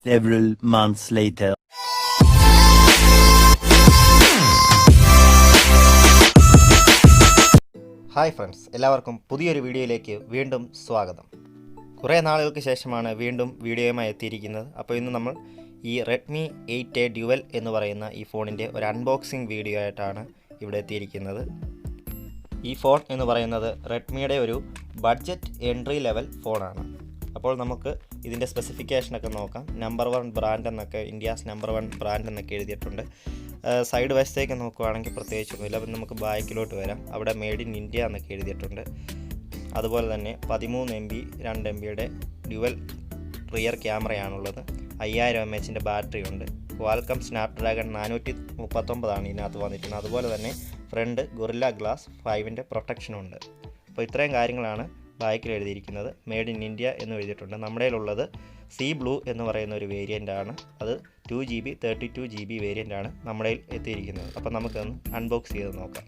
Several months later. Hi friends, എല്ലാവർക്കും പുതിയൊരു വീഡിയോയിലേക്ക് വീണ്ടും സ്വാഗതം. കുറേ നാളുകൾക്ക് ശേഷമാണ് വീണ്ടും വീഡിയോയുമായി എത്തിയിരിക്കുന്നത്. അപ്പോൾ ഇന്ന് നമ്മൾ ഈ റെഡ്മി 8A ഡ്യുവൽ എന്ന് പറയുന്ന ഈ ഫോണിൻ്റെ ഒരു അൺബോക്സിംഗ് വീഡിയോ ആയിട്ടാണ് ഇവിടെ എത്തിയിരിക്കുന്നത്. ഈ ഫോൺ എന്ന് പറയുന്നത് റെഡ്മിയുടെ ഒരു ബഡ്ജറ്റ് എൻട്രി ലെവൽ ഫോണാണ്. അപ്പോൾ നമുക്ക് ഇതിൻ്റെ സ്പെസിഫിക്കേഷനൊക്കെ നോക്കാം. നമ്പർ 1 ബ്രാൻഡ് എന്നൊക്കെ, ഇന്ത്യാസ് നമ്പർ 1 ബ്രാൻഡ് എന്നൊക്കെ എഴുതിയിട്ടുണ്ട്. സൈഡ് വശത്തേക്ക് നോക്കുകയാണെങ്കിൽ പ്രത്യേകിച്ചൊന്നുമില്ല. അപ്പം നമുക്ക് ബാക്കിലോട്ട് വരാം. അവിടെ മെയ്ഡ് ഇൻ ഇന്ത്യ എന്നൊക്കെ എഴുതിയിട്ടുണ്ട്. അതുപോലെ തന്നെ 13 MB 2 MBയുടെ ഡ്യുവൽ റിയർ ക്യാമറയാണുള്ളത്. 5000 mAh ബാറ്ററി ഉണ്ട്. ക്വാൽക്കം സ്നാപ്ഡ്രാഗൺ 439 ഇതിനകത്ത് വന്നിരിക്കുന്നത്. അതുപോലെ തന്നെ ഫ്രണ്ട് ഗൊറില്ല ഗ്ലാസ് 5ൻ്റെ പ്രൊട്ടക്ഷനുണ്ട്. അപ്പോൾ ഇത്രയും കാര്യങ്ങളാണ് ബാക്കിൽ എഴുതിയിരിക്കുന്നത്. മെയ്ഡ് ഇൻ ഇന്ത്യ എന്ന് എഴുതിയിട്ടുണ്ട്. നമ്മുടെ കയ്യിലുള്ളത് സി ബ്ലൂ എന്ന് പറയുന്ന ഒരു വേരിയൻ്റ് ആണ്. അത് 2GB 32GB വേരിയൻ്റ് ആണ് നമ്മുടെ കയ്യിൽ എത്തിയിരിക്കുന്നത്. അപ്പോൾ നമുക്കൊന്ന് അൺബോക്സ് ചെയ്ത് നോക്കാം.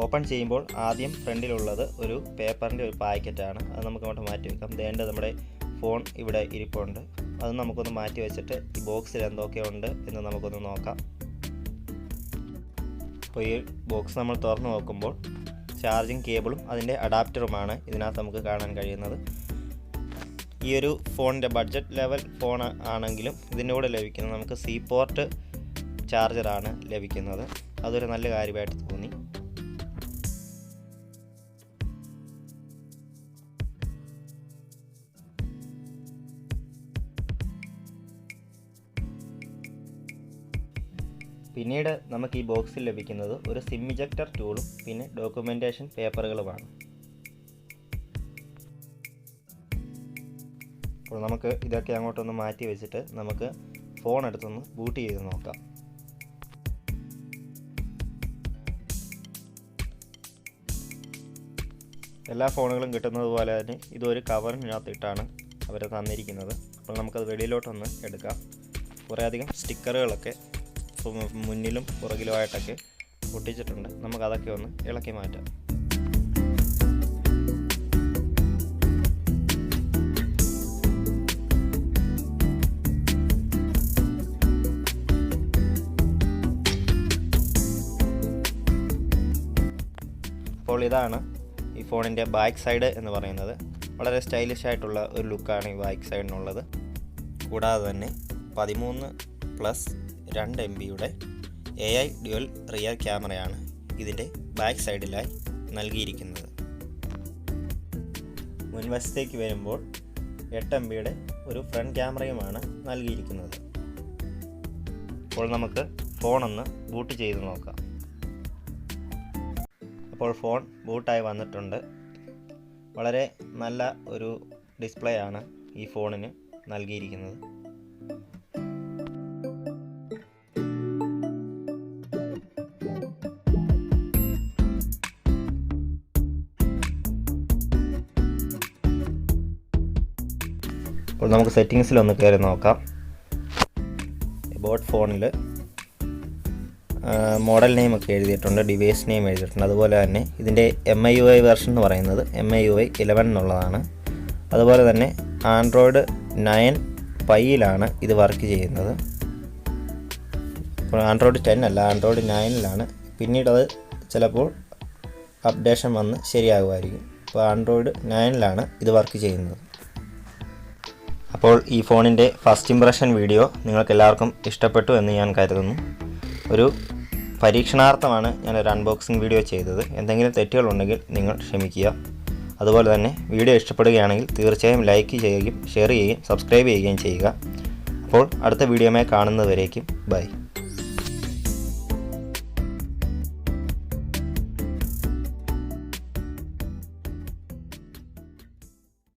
ഓപ്പൺ ചെയ്യുമ്പോൾ ആദ്യം ഫ്രണ്ടിലുള്ളത് ഒരു പേപ്പറിൻ്റെ ഒരു പാക്കറ്റാണ്. അത് നമുക്ക് അങ്ങോട്ട് മാറ്റി വെക്കാം. ദേണ്ട നമ്മുടെ ഫോൺ ഇവിടെ ഇരിപ്പുണ്ട്. അത് നമുക്കൊന്ന് മാറ്റി വെച്ചിട്ട് ഈ ബോക്സിൽ എന്തൊക്കെയുണ്ട് എന്ന് നമുക്കൊന്ന് നോക്കാം. അപ്പോൾ ഈ ബോക്സ് നമ്മൾ തുറന്ന് നോക്കുമ്പോൾ ചാർജിങ് കേബിളും അതിൻ്റെ അഡാപ്റ്ററുമാണ് ഇതിനകത്ത് നമുക്ക് കാണാൻ കഴിയുന്നത്. ഈ ഒരു ഫോണിൻ്റെ ബഡ്ജറ്റ് ലെവൽ ഫോൺ ആണെങ്കിലും ഇതിൻ്റെ കൂടെ ലഭിക്കുന്നത് നമുക്ക് സി പോർട്ട് ചാർജറാണ് ലഭിക്കുന്നത്. അതൊരു നല്ല കാര്യമായിട്ട് തോന്നി. പിന്നീട് നമുക്ക് ഈ ബോക്സിൽ ലഭിക്കുന്നത് ഒരു സിം ഇജക്ടർ ടൂളും പിന്നെ ഡോക്യുമെൻറ്റേഷൻ പേപ്പറുകളുമാണ്. അപ്പോൾ നമുക്ക് ഇതൊക്കെ അങ്ങോട്ടൊന്ന് മാറ്റി വെച്ചിട്ട് നമുക്ക് ഫോൺ എടുത്തൊന്ന് ബൂട്ട് ചെയ്ത് നോക്കാം. എല്ലാ ഫോണുകളും കിട്ടുന്നത് പോലെ തന്നെ ഇതൊരു കവറിനകത്തിട്ടാണ് അവർ തന്നിരിക്കുന്നത്. അപ്പോൾ നമുക്കത് വെളിയിലോട്ടൊന്ന് എടുക്കാം. കുറേയധികം സ്റ്റിക്കറുകളൊക്കെ മുന്നിലും പുറകിലുമായിട്ടൊക്കെ ഒട്ടിച്ചിട്ടുണ്ട്. നമുക്കതൊക്കെ ഒന്ന് ഇളക്കി മാറ്റാം. അപ്പോൾ ഇതാണ് ഈ ഫോണിൻ്റെ ബാക്ക് സൈഡ് എന്ന് പറയുന്നത്. വളരെ സ്റ്റൈലിഷ് ആയിട്ടുള്ള ഒരു ലുക്കാണ് ഈ ബാക്ക് സൈഡിനുള്ളത്. കൂടാതെ തന്നെ 13+2 MBയുടെ AI ഡ്യുവൽ റിയർ ക്യാമറയാണ് ഇതിൻ്റെ ബാക്ക് സൈഡിലായി നൽകിയിരിക്കുന്നത്. മുൻവശത്തേക്ക് വരുമ്പോൾ 8 MBയുടെ ഒരു ഫ്രണ്ട് ക്യാമറയുമാണ് നൽകിയിരിക്കുന്നത്. അപ്പോൾ നമുക്ക് ഫോണൊന്ന് ബൂട്ട് ചെയ്ത് നോക്കാം. അപ്പോൾ ഫോൺ ബൂട്ടായി വന്നിട്ടുണ്ട്. വളരെ നല്ല ഒരു ഡിസ്പ്ലേ ആണ് ഈ ഫോണിന് നൽകിയിരിക്കുന്നത്. അപ്പോൾ നമുക്ക് സെറ്റിങ്സിലൊന്ന് കയറി നോക്കാം. എബൌട്ട് ഫോണിൽ മോഡൽ നെയിം ഒക്കെ എഴുതിയിട്ടുണ്ട്, ഡിവൈസ് നെയിം എഴുതിയിട്ടുണ്ട്. അതുപോലെ തന്നെ ഇതിൻ്റെ MIUI വെർഷൻ എന്ന് പറയുന്നത് MIUI 11 എന്നുള്ളതാണ്. അതുപോലെ തന്നെ ആൻഡ്രോയിഡ് 9 Pieലാണ് ഇത് വർക്ക് ചെയ്യുന്നത്. ഇപ്പോൾ ആൻഡ്രോയിഡ് 10 അല്ല, ആൻഡ്രോയിഡ് 9ലാണ്. പിന്നീട് അത് ചിലപ്പോൾ അപ്ഡേഷൻ വന്ന് ശരിയാകുമായിരിക്കും. അപ്പോൾ ആൻഡ്രോയിഡ് 9ലാണ് ഇത് വർക്ക് ചെയ്യുന്നത്. അപ്പോൾ ഈ ഫോണിൻ്റെ ഫസ്റ്റ് ഇംപ്രഷൻ വീഡിയോ നിങ്ങൾക്ക് എല്ലാവർക്കും ഇഷ്ടപ്പെട്ടു എന്ന് ഞാൻ കരുതുന്നു. ഒരു പരീക്ഷണാർത്ഥമാണ് ഞാനൊരു അൺബോക്സിംഗ് വീഡിയോ ചെയ്തത്. എന്തെങ്കിലും തെറ്റുകളുണ്ടെങ്കിൽ നിങ്ങൾ ക്ഷമിക്കുക. അതുപോലെ തന്നെ വീഡിയോ ഇഷ്ടപ്പെടുകയാണെങ്കിൽ തീർച്ചയായും ലൈക്ക് ചെയ്യുകയും ഷെയർ ചെയ്യുകയും സബ്സ്ക്രൈബ് ചെയ്യുകയും ചെയ്യുക. അപ്പോൾ അടുത്ത വീഡിയോയുമായി കാണുന്നതുവരേക്കും ബൈ.